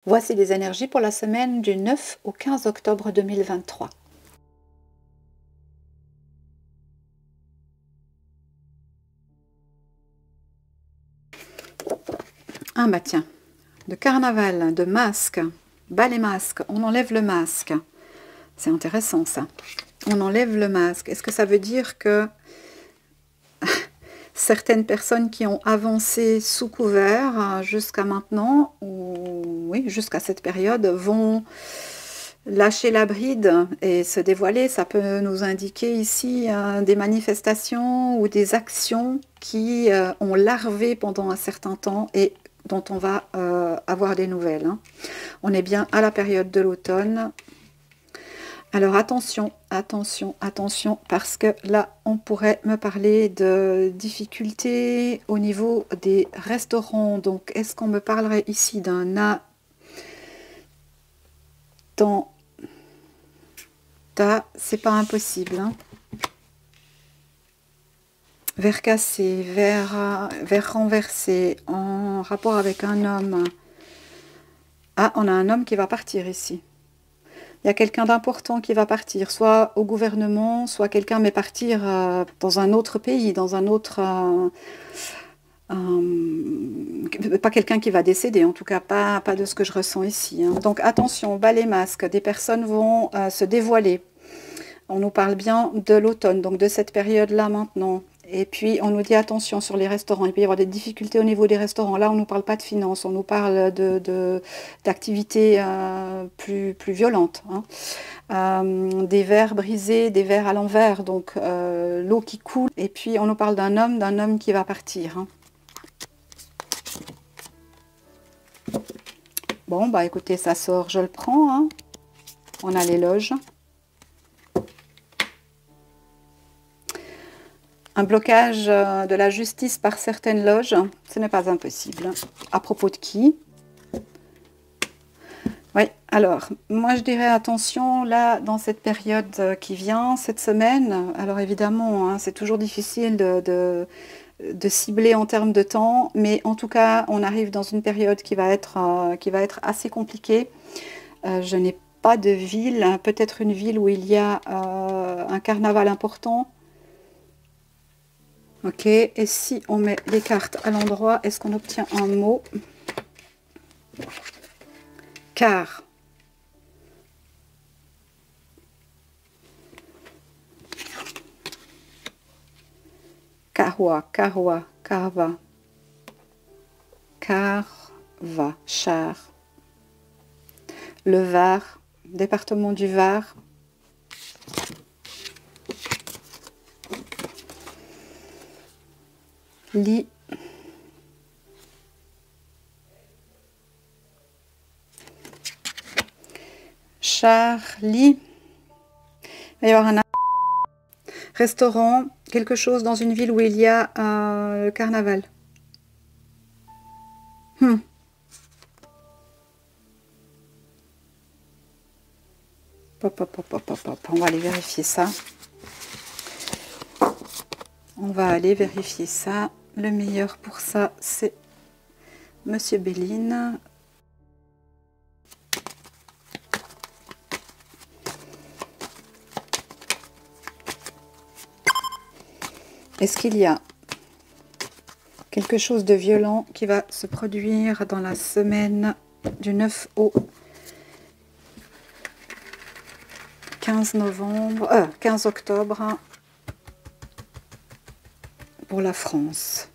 Voici les énergies pour la semaine du 9 au 15 octobre 2023. Ah bah tiens, de carnaval, de masque, bas les masques, on enlève le masque. C'est intéressant ça. On enlève le masque. Est-ce que ça veut dire que certaines personnes qui ont avancé sous couvert jusqu'à maintenant, ou oui, jusqu'à cette période, vont lâcher la bride et se dévoiler? Ça peut nous indiquer ici des manifestations ou des actions qui ont larvé pendant un certain temps et dont on va avoir des nouvelles. Hein. On est bien à la période de l'automne. Alors attention, attention, attention, parce que là, on pourrait me parler de difficultés au niveau des restaurants. Donc, est-ce qu'on me parlerait ici d'un attentat? C'est pas impossible. Hein. Verre cassé, verre renversé, en rapport avec un homme. Ah, on a un homme qui va partir ici. Il y a quelqu'un d'important qui va partir, soit au gouvernement, soit quelqu'un, mais partir dans un autre pays, dans un autre... pas quelqu'un qui va décéder, en tout cas pas de ce que je ressens ici. Hein. Donc attention, bas les masques, des personnes vont se dévoiler. On nous parle bien de l'automne, donc de cette période-là maintenant. Et puis, on nous dit attention sur les restaurants. Il peut y avoir des difficultés au niveau des restaurants. Là, on ne nous parle pas de finances, on nous parle d'activités plus violentes. Hein. Des verres brisés, des verres à l'envers, donc l'eau qui coule. Et puis, on nous parle d'un homme qui va partir. Hein. Bon, bah écoutez, ça sort, je le prends. Hein. On a l'éloge. Un blocage de la justice par certaines loges, ce n'est pas impossible. À propos de qui? Oui, alors, moi je dirais attention, là, dans cette période qui vient, cette semaine, alors évidemment, hein, c'est toujours difficile de cibler en termes de temps, mais en tout cas, on arrive dans une période qui va être assez compliquée. Je n'ai pas de ville, hein, peut-être une ville où il y a un carnaval important. Ok, et si on met les cartes à l'endroit, est-ce qu'on obtient un mot? Car. Carwa, carwa, carva. Carva, char. Le Var, département du Var. Lit. Charlie. Il va y avoir un restaurant, quelque chose dans une ville où il y a un carnaval. Pop, pop, pop, pop, pop. On va aller vérifier ça. On va aller vérifier ça. Le meilleur pour ça, c'est Monsieur Béline. Est-ce qu'il y a quelque chose de violent qui va se produire dans la semaine du 9 au 15 octobre pour la France?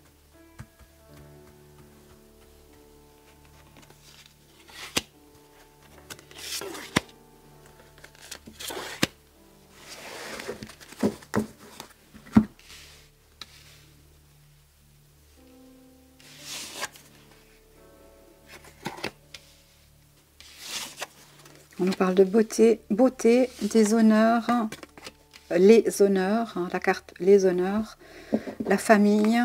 On nous parle de beauté, des honneurs, les honneurs, hein, la carte les honneurs, la famille.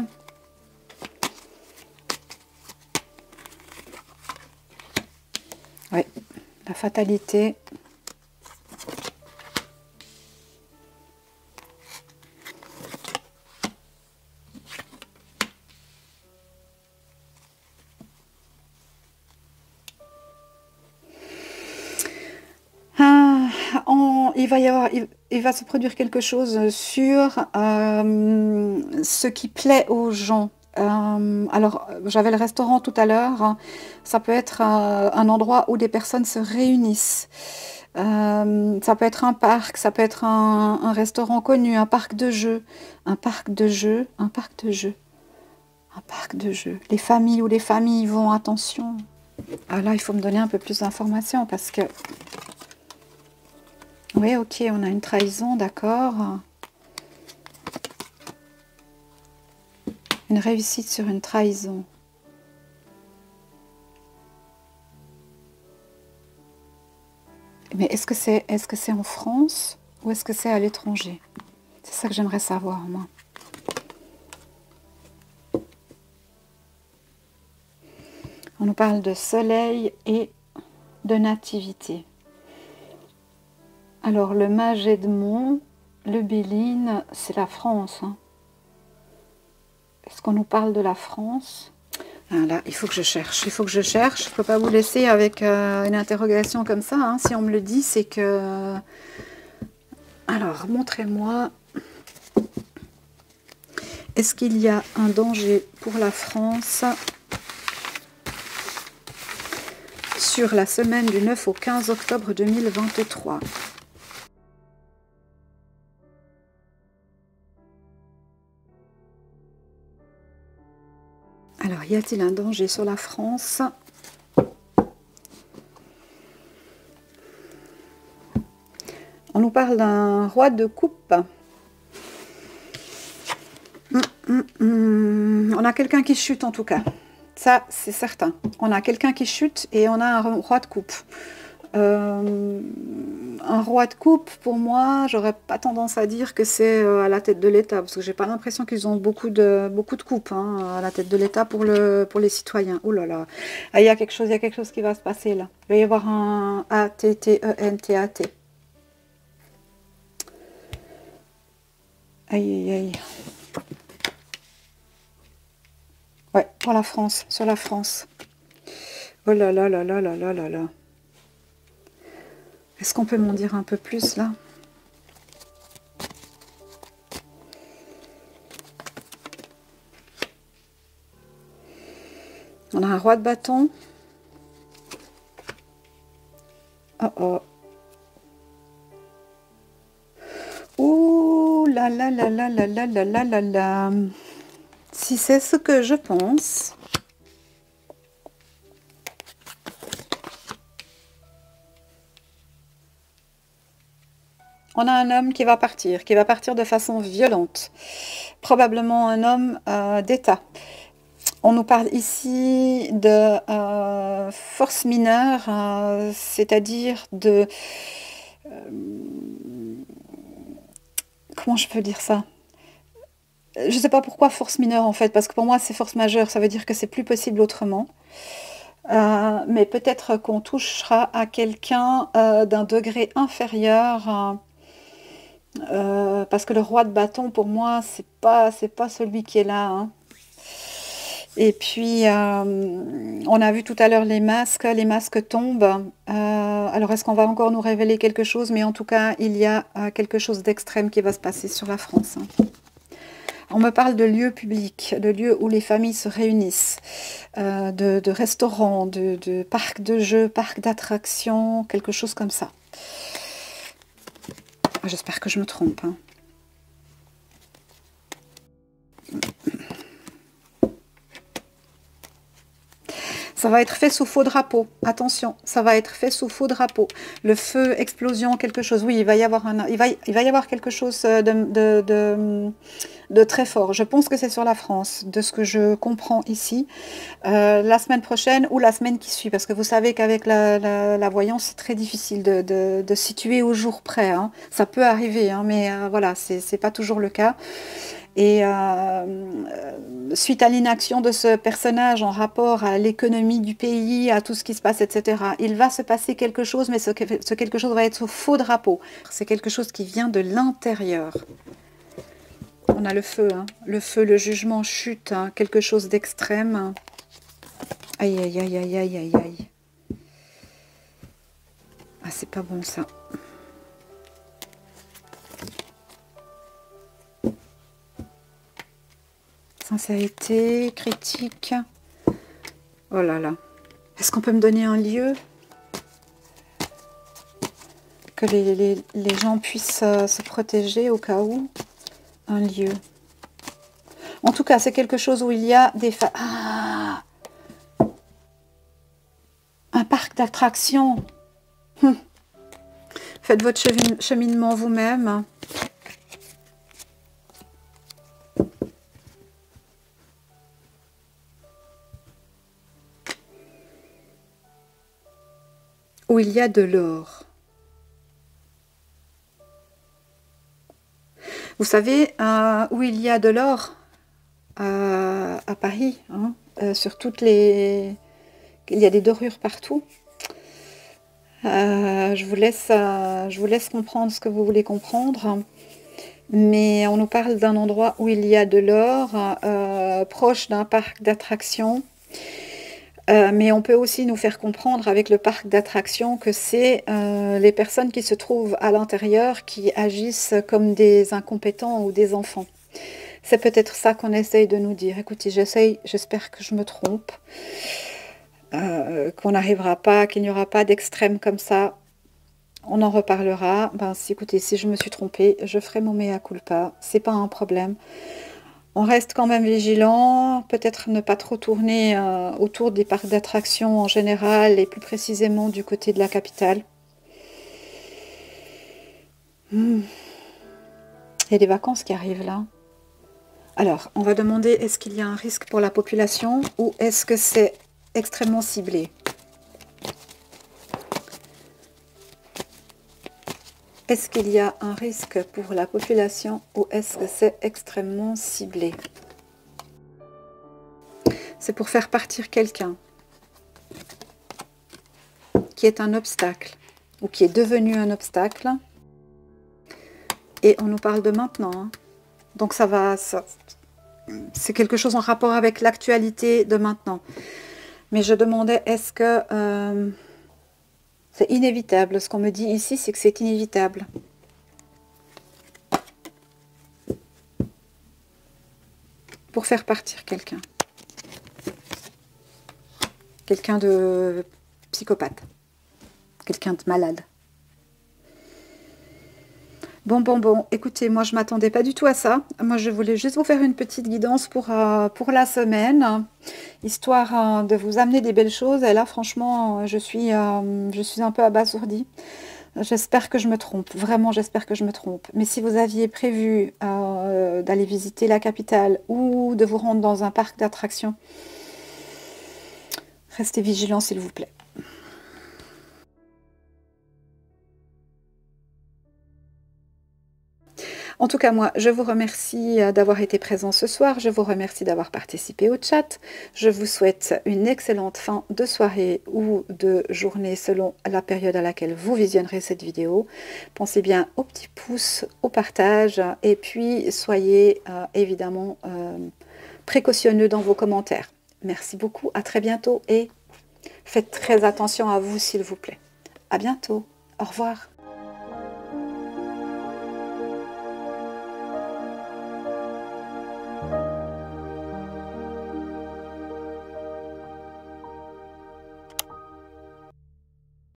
Oui, la fatalité. il va se produire quelque chose sur ce qui plaît aux gens. Alors, j'avais le restaurant tout à l'heure, hein. Ça peut être un endroit où des personnes se réunissent. Ça peut être un parc, ça peut être un restaurant connu, un parc de jeux, un parc de jeux, un parc de jeux, un parc de jeux. Les familles où les familles vont, attention. Ah là, il faut me donner un peu plus d'informations parce que... Oui, ok, on a une trahison, d'accord. Une réussite sur une trahison. Mais est-ce que c'est en France ou est-ce que c'est à l'étranger? C'est ça que j'aimerais savoir, moi. On nous parle de soleil et de nativité. Alors, le mage Edmond, le Béline, c'est la France, hein. Est-ce qu'on nous parle de la France? Ah là, il faut que je cherche, il faut que je cherche. Je ne peux pas vous laisser avec une interrogation comme ça, hein. Si on me le dit, c'est que... Alors, montrez-moi. Est-ce qu'il y a un danger pour la France sur la semaine du 9 au 15 octobre 2023? Alors, y a-t-il un danger sur la France? On nous parle d'un roi de coupe. On a quelqu'un qui chute en tout cas. Ça, c'est certain. On a quelqu'un qui chute et on a un roi de coupe. Un roi de coupe, pour moi, j'aurais pas tendance à dire que c'est à la tête de l'État, parce que j'ai pas l'impression qu'ils ont beaucoup de coupes, hein, à la tête de l'État pour les citoyens. Ouh là là, ah, il y a quelque chose qui va se passer là. Il va y avoir un A-T-T-E-N-T-A-T. Aïe aïe aïe. Ouais, pour la France, sur la France. Oh là là là là là là là là. Est-ce qu'on peut m'en dire un peu plus là? On a un roi de bâton. Oh oh. Ouh là là là là là là là là là là. Si c'est ce que je pense... On a un homme qui va partir de façon violente. Probablement un homme d'État. On nous parle ici de force mineure, c'est-à-dire de... comment je peux dire ça? Je ne sais pas pourquoi force mineure en fait, parce que pour moi c'est force majeure, ça veut dire que c'est plus possible autrement. Mais peut-être qu'on touchera à quelqu'un d'un degré inférieur, parce que le roi de bâton pour moi c'est pas celui qui est là, hein. Et puis on a vu tout à l'heure les masques tombent. Alors est-ce qu'on va encore nous révéler quelque chose? Mais en tout cas il y a quelque chose d'extrême qui va se passer sur la France, hein. On me parle de lieux publics, de lieux où les familles se réunissent, de restaurants, de parcs de jeux, parcs d'attractions, quelque chose comme ça. J'espère que je me trompe, hein. Ça va être fait sous faux drapeau. Attention, ça va être fait sous faux drapeau. Le feu, explosion, quelque chose. Oui, il va y avoir quelque chose de très fort. Je pense que c'est sur la France, de ce que je comprends ici. La semaine prochaine ou la semaine qui suit, parce que vous savez qu'avec la voyance, c'est très difficile de situer au jour près, hein. Ça peut arriver, hein, mais voilà, c'est pas toujours le cas. Et suite à l'inaction de ce personnage en rapport à l'économie du pays, à tout ce qui se passe, etc., il va se passer quelque chose, mais ce quelque chose va être sous faux drapeau. C'est quelque chose qui vient de l'intérieur. On a le feu, hein. Le feu, le jugement, chute, hein, quelque chose d'extrême. Aïe, aïe, aïe, aïe, aïe, aïe, aïe. Ah, c'est pas bon ça. sincérité, critique. Oh là là. Est-ce qu'on peut me donner un lieu? Que les gens puissent se protéger au cas où. Un lieu. En tout cas, c'est quelque chose où il y a des... Ah, un parc d'attractions. Faites votre cheminement vous-même. Où il y a de l'or. Vous savez, où il y a de l'or à Paris, hein, sur toutes les... Il y a des dorures partout. Je vous laisse comprendre ce que vous voulez comprendre. Mais on nous parle d'un endroit où il y a de l'or, proche d'un parc d'attractions. Mais on peut aussi nous faire comprendre avec le parc d'attractions que c'est les personnes qui se trouvent à l'intérieur qui agissent comme des incompétents ou des enfants. C'est peut-être ça qu'on essaye de nous dire. Écoutez, j'espère que je me trompe, qu'on n'arrivera pas, qu'il n'y aura pas d'extrême comme ça. On en reparlera. Ben, écoutez, si je me suis trompée, je ferai mon mea culpa. C'est pas un problème. On reste quand même vigilant, peut-être ne pas trop tourner autour des parcs d'attractions en général et plus précisément du côté de la capitale. Il y a des vacances qui arrivent là. Alors, on va demander est-ce qu'il y a un risque pour la population ou est-ce que c'est extrêmement ciblé? Est-ce qu'il y a un risque pour la population ou est-ce que c'est extrêmement ciblé? C'est pour faire partir quelqu'un qui est un obstacle ou qui est devenu un obstacle. Et on nous parle de maintenant. Hein. Donc c'est quelque chose en rapport avec l'actualité de maintenant. Mais je demandais, est-ce que... c'est inévitable. Ce qu'on me dit ici, c'est que c'est inévitable. Pour faire partir quelqu'un. Quelqu'un de psychopathe. Quelqu'un de malade. Bon. Écoutez, moi, je ne m'attendais pas du tout à ça. Moi, je voulais juste vous faire une petite guidance pour la semaine, histoire de vous amener des belles choses. Et là, franchement, je suis un peu abasourdie. J'espère que je me trompe. Vraiment, j'espère que je me trompe. Mais si vous aviez prévu d'aller visiter la capitale ou de vous rendre dans un parc d'attractions, restez vigilants, s'il vous plaît. En tout cas, moi, je vous remercie d'avoir été présent ce soir. Je vous remercie d'avoir participé au chat. Je vous souhaite une excellente fin de soirée ou de journée selon la période à laquelle vous visionnerez cette vidéo. Pensez bien au petit pouce, au partage et puis soyez évidemment précautionneux dans vos commentaires. Merci beaucoup, à très bientôt et faites très attention à vous s'il vous plaît. À bientôt, au revoir.